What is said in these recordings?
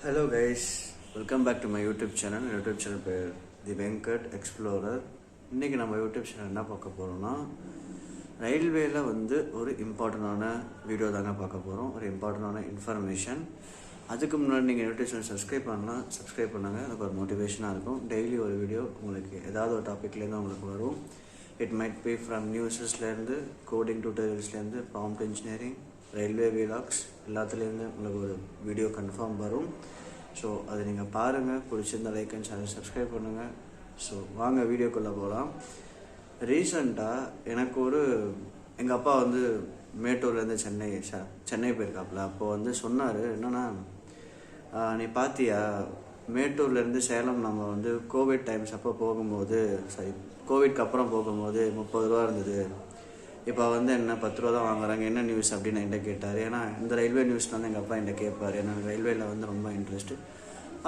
Hello guys, welcome back to my YouTube channel. YouTube channel பேர் தி Venkat explorer. இன்றைக்கி நம்ம YouTube channel என்ன பார்க்க போகிறோம்னா, ரயில்வேல ஒரு இம்பார்ட்டண்டான வீடியோ தாங்க பார்க்க போகிறோம். ஒரு இம்பார்ட்டண்டான இன்ஃபர்மேஷன். அதுக்கு முன்னாடி நீங்கள் யூடியூப் சேனல் சப்ஸ்கிரைப் பண்ணுங்கள். அதுக்கு ஒரு மோட்டிவேஷனாக இருக்கும். டெய்லி ஒரு வீடியோ உங்களுக்கு ஏதாவது ஒரு டாப்பிக்லேருந்து உங்களுக்கு வரும். இட் மைட் பி ஃப்ரம் நியூஸஸ்லேருந்து, கோடிங் டியூட்டோரியல்ஸ்லேருந்து, ப்ராம்ப்ட் இன்ஜினியரிங், ரயில்வே வீலாக்ஸ் எல்லாத்துலேருந்து உங்களுக்கு ஒரு வீடியோ கன்ஃபார்ம் வரும். ஸோ அதை நீங்கள் பாருங்கள். பிடிச்சிருந்த லைக் அண்ட் சேனல் சப்ஸ்கிரைப் பண்ணுங்கள். ஸோ வாங்க வீடியோக்குள்ளே போகலாம். ரீசண்டாக எனக்கு எங்கள் அப்பா மேட்டூர்லேருந்து சென்னை போயிருக்காப்புல. அப்போது சொன்னார், என்னென்னா, நீ பார்த்தியா மேட்டூர்லேருந்து சேலம் நம்ம கோவிட் டைம்ஸ் அப்போ போகும்போது, கோவிட்க்கு அப்புறம் போகும்போது 30 ரூபா இருந்தது, இப்போ என்ன 10 ரூபா தான் வாங்குறாங்க, என்ன நியூஸ் அப்படின்னு என்கிட்ட கேட்டார். ஏன்னா இந்த ரயில்வே நியூஸில் எங்கள் அப்பா என்கிட்ட கேட்பார். ஏன்னா ரயில்வேயில் ரொம்ப இன்ட்ரெஸ்ட்டு.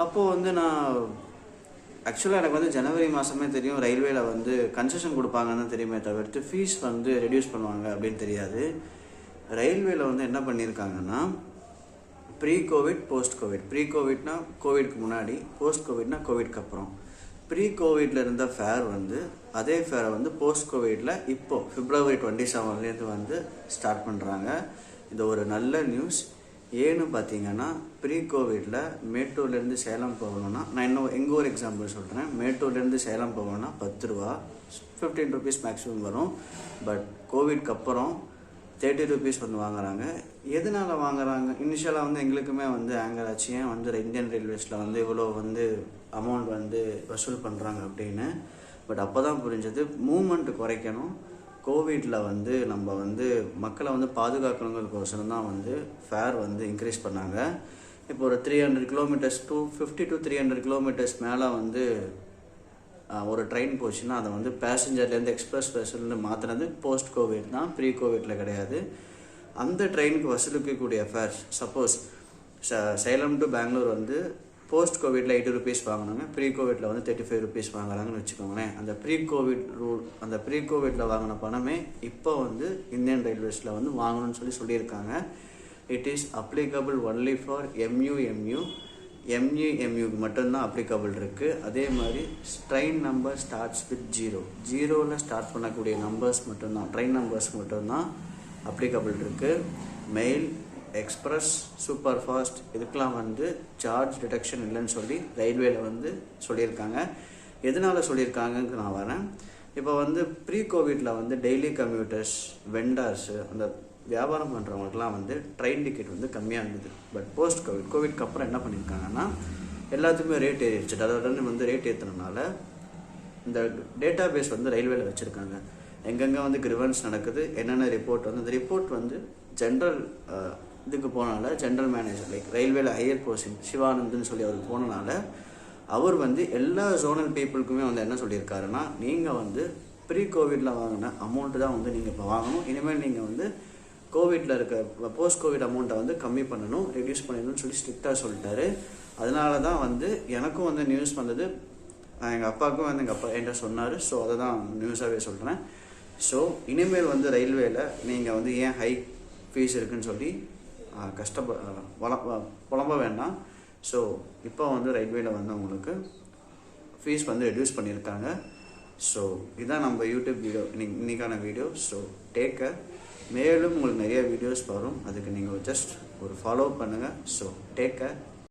அப்போது நான் ஆக்சுவலாக எனக்கு ஜனவரி மாதமே தெரியும் ரயில்வேயில் கன்செஷன் கொடுப்பாங்கன்னு தெரியுமே தவிர்த்து ஃபீஸ் ரெடியூஸ் பண்ணுவாங்க அப்படின்னு தெரியாது. ரயில்வேயில் என்ன பண்ணியிருக்காங்கன்னா, pre COVID, post COVID. Pre கோவிட்னா கோவிட்க்கு முன்னாடி, போஸ்ட் கோவிட்னா கோவிட்க்கு அப்புறம். ப்ரீ கோவிடில் இருந்த ஃபேர் அதே ஃபேரை போஸ்ட் கோவிடில் இப்போது February 27 ஸ்டார்ட் பண்ணுறாங்க. இது ஒரு நல்ல நியூஸ். ஏன்னு பார்த்தீங்கன்னா, ப்ரீ கோவிடில் மேட்டூர்லேருந்து சேலம் போகணுன்னா, நான் இன்னும் எங்கள் ஒரு எக்ஸாம்பிள் சொல்கிறேன். மேட்டூர்லேருந்து சேலம் போகணுன்னா 10 ரூபா, 15 ருபீஸ் மேக்ஸிமம் வரும். பட் கோவிட்க்கு அப்புறம் 30 ருபீஸ் வாங்குறாங்க. எதனால் வாங்குறாங்க? இனிஷியலாக எங்களுக்குமே ஆங்கர் ஆச்சு, ஏன் இந்தியன் ரயில்வேஸில் இவ்வளோ அமௌண்ட் வசூல் பண்ணுறாங்க அப்படின்னு. பட் அப்போ தான் புரிஞ்சது, மூமெண்ட் குறைக்கணும். கோவிடில் நம்ம மக்களை பாதுகாக்கணுங்கிறதுக்கோசரம் தான் ஃபேர் இன்க்ரீஸ் பண்ணாங்க. இப்போ ஒரு 300 கிலோமீட்டர்ஸ் 250 to 300 கிலோமீட்டர்ஸ் மேலே ஒரு ட்ரெயின் போச்சுன்னா அதை பேசஞ்சர்லேருந்து எக்ஸ்பிரஸ் பேசஞ்சர்லேருந்து மாற்றினது போஸ்ட் கோவிட் தான், ப்ரீ கோவிட்டில் கிடையாது. அந்த ட்ரெயினுக்கு வசூலிக்கக்கூடிய fare, suppose Salem to Bangalore post கோவிடில் 80 ருபீஸ் வாங்கினாங்க, ப்ரீ கோவிடில் 35 ருபீஸ் வாங்குறாங்கன்னு வச்சுக்கோங்களேன். அந்த ப்ரீ கோவிட் ரூல், அந்த ப்ரீ கோவிடில் வாங்கின பணமே இப்போ இந்தியன் ரயில்வேஸில் வாங்கணும்னு சொல்லியிருக்காங்க. It is applicable only for எம்யூக்கு மட்டும்தான் அப்ளிகபிள் இருக்குது. அதே மாதிரி train number starts with 0 start பண்ணக்கூடிய நம்பர்ஸ் மட்டும்தான், ட்ரெயின் நம்பர்ஸ் மட்டும்தான் அப்ளிகபிள் இருக்குது. மெயில், எக்ஸ்பிரஸ், சூப்பர் ஃபாஸ்ட் இதுக்கெலாம் சார்ஜ் டிடக்ஷன் இல்லைன்னு சொல்லி ரயில்வேல சொல்லியிருக்காங்க. எதனால் சொல்லியிருக்காங்கன்னு நான் வரேன். இப்போ ப்ரீ கோவிடில் டெய்லி கம்யூட்டர்ஸ், வெண்டார்ஸு, அந்த வியாபாரம் பண்ணுறவங்களுக்குலாம் ட்ரெயின் டிக்கெட் கம்மியாக இருந்தது. பட் போஸ்ட் கோவிட்க்கு அப்புறம் என்ன பண்ணியிருக்காங்கன்னா, எல்லாத்துக்குமே ரேட் ஏறிடுச்சு. அதாவது ரேட் ஏற்றுனதுனால இந்த டேட்டா பேஸ் ரயில்வேல வச்சுருக்காங்க. எங்கெங்கே கிரிவன்ஸ் நடக்குது, என்னென்ன ரிப்போர்ட் அந்த ரிப்போர்ட் ஜென்ரல் இதுக்கு போனால, ஜென்ரல் மேனேஜர் லைக் ரயில்வேல ஹையர் போஸ்டிங் சிவானந்துன்னு சொல்லி அவர் போனனால, அவர் எல்லா ஜோனல் பீப்புளுக்குமே என்ன சொல்லியிருக்காருன்னா, நீங்கள் ப்ரீ கோவிடில் வாங்கின அமௌண்ட்டு தான் நீங்கள் இப்போ வாங்கணும். இனிமேல் நீங்கள் கோவிடில் இருக்க போஸ்ட் கோவிட் அமௌண்ட்டை கம்மி பண்ணணும், ரெடியூஸ் பண்ணிடணும்னு சொல்லி ஸ்ட்ரிக்டாக சொல்லிட்டாரு. அதனால தான் எனக்கும் நியூஸ் வந்தது. எங்கள் அப்பாவுக்கும் எங்கள் அப்பா என்கிட்ட சொன்னார். ஸோ அதை தான் நியூஸாகவே சொல்கிறேன். ஸோ இனிமேல் ரயில்வேல நீங்கள் ஏன் ஹை ஃபீஸ் இருக்குதுன்னு சொல்லி புலம்ப வேண்டாம். ஸோ இப்போ ரயில்வேல உங்களுக்கு ஃபீஸ் ரெடியூஸ் பண்ணியிருக்காங்க. ஸோ இதுதான் நம்ம யூடியூப் வீடியோ, இன்னைக்கான வீடியோ. So take care. மேலும் உங்களுக்கு நிறைய வீடியோஸ் வரும், அதுக்கு நீங்கள் ஜஸ்ட் ஒரு ஃபாலோ பண்ணுங்கள். So take care.